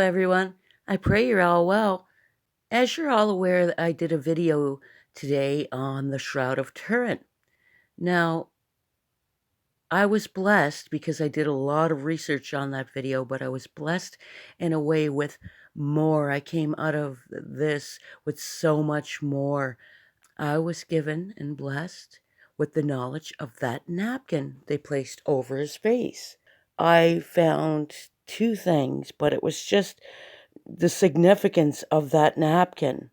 everyone. I pray you're all well. As you're all aware, I did a video today on the Shroud of Turin. Now, I was blessed because I did a lot of research on that video, but I was blessed in a way with more. I came out of this with so much more. I was given and blessed with the knowledge of that napkin they placed over his face. I found two things, but it was just the significance of that napkin.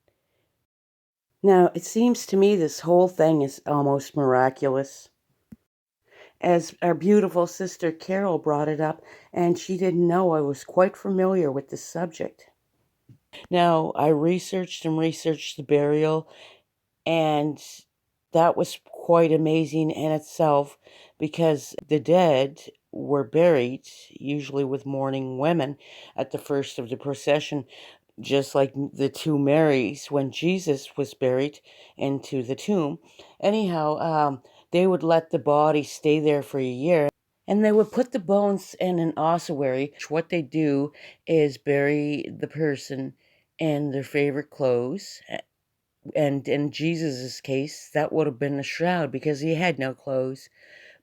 Now, it seems to me this whole thing is almost miraculous. As our beautiful sister Carol brought it up, and she didn't know I was quite familiar with the subject. Now, I researched and researched the burial, and that was quite amazing in itself because the dead were buried, usually with mourning women, at the first of the procession, just like the two Marys when Jesus was buried into the tomb. Anyhow, they would let the body stay there for a year, and they would put the bones in an ossuary. What they do is bury the person in their favorite clothes. And in Jesus's case, that would have been a shroud because he had no clothes.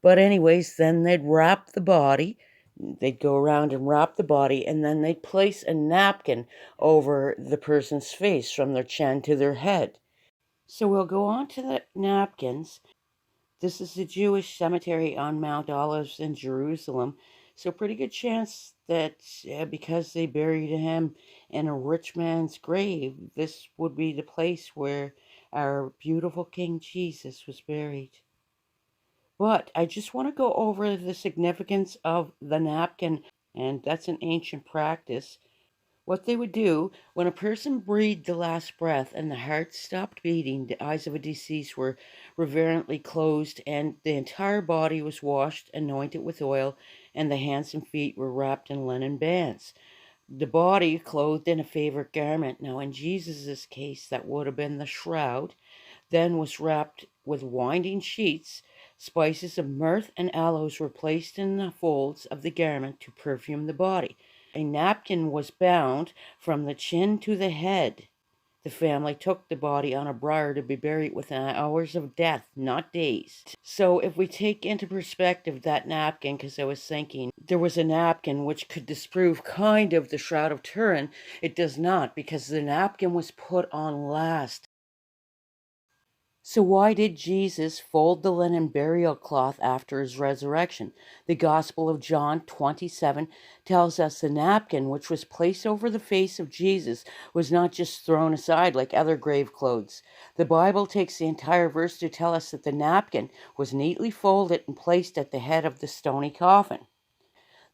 But anyways, then they'd wrap the body. They'd go around and wrap the body, and then they'd place a napkin over the person's face from their chin to their head. So we'll go on to the napkins. This is the Jewish cemetery on Mount Olives in Jerusalem. So pretty good chance that because they buried him in a rich man's grave, this would be the place where our beautiful King Jesus was buried. But I just want to go over the significance of the napkin, and that's an ancient practice. What they would do when a person breathed the last breath and the heart stopped beating, the eyes of a deceased were reverently closed, and the entire body was washed, anointed with oil, and the hands and feet were wrapped in linen bands. The body clothed in a favorite garment. Now, in Jesus' case, that would have been the shroud, then was wrapped with winding sheets. Spices of myrrh and aloes were placed in the folds of the garment to perfume the body. A napkin was bound from the chin to the head. The family took the body on a bier to be buried within hours of death, not days. So if we take into perspective that napkin, because I was thinking there was a napkin which could disprove kind of the Shroud of Turin, it does not, because the napkin was put on last. So why did Jesus fold the linen burial cloth after his resurrection? The Gospel of John 27 tells us the napkin which was placed over the face of Jesus was not just thrown aside like other grave clothes. The Bible takes the entire verse to tell us that the napkin was neatly folded and placed at the head of the stony coffin.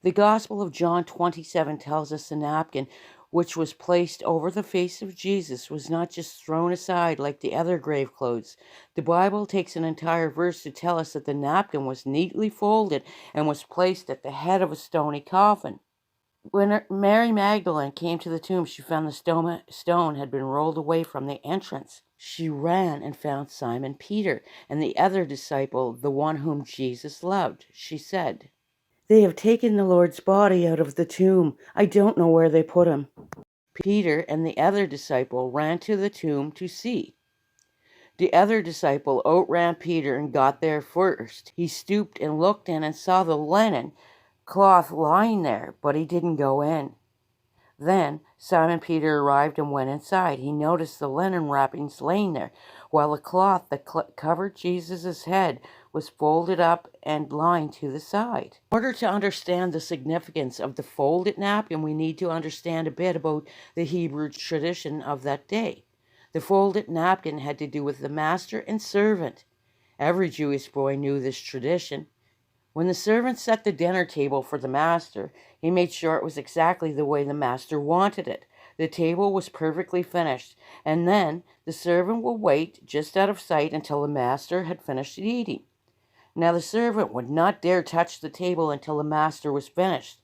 The Gospel of John 27 tells us the napkin which was placed over the face of Jesus was not just thrown aside like the other grave clothes. The Bible takes an entire verse to tell us that the napkin was neatly folded and was placed at the head of a stony coffin. When Mary Magdalene came to the tomb, she found the stone had been rolled away from the entrance. She ran and found Simon Peter and the other disciple, the one whom Jesus loved. She said, "They have taken the Lord's body out of the tomb. I don't know where they put him." Peter and the other disciple ran to the tomb to see. The other disciple outran Peter and got there first. He stooped and looked in and saw the linen cloth lying there, but he didn't go in. Then Simon Peter arrived and went inside. He noticed the linen wrappings laying there, while the cloth that covered Jesus' head was folded up and lying to the side. In order to understand the significance of the folded napkin, we need to understand a bit about the Hebrew tradition of that day. The folded napkin had to do with the master and servant. Every Jewish boy knew this tradition. When the servant set the dinner table for the master, he made sure it was exactly the way the master wanted it. The table was perfectly finished, and then the servant would wait just out of sight until the master had finished eating. Now the servant would not dare touch the table until the master was finished.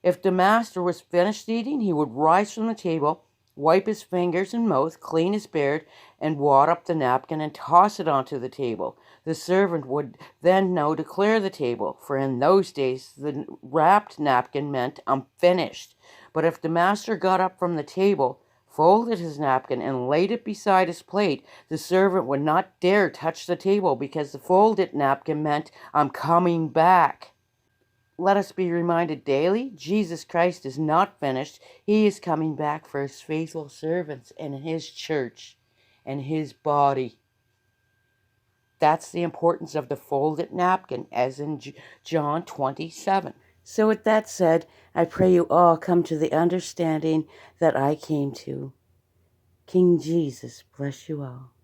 If the master was finished eating, he would rise from the table, wipe his fingers and mouth, clean his beard, and wad up the napkin and toss it onto the table. The servant would then know to clear the table, for in those days the wrapped napkin meant "I'm finished." But if the master got up from the table, folded his napkin, and laid it beside his plate, the servant would not dare touch the table, because the folded napkin meant, I'm coming back. Let us be reminded daily, Jesus Christ is not finished. He is coming back for his faithful servants and his church and his body. That's the importance of the folded napkin, as in John 27. So with that said, I pray you all come to the understanding that I came to. King Jesus bless you all.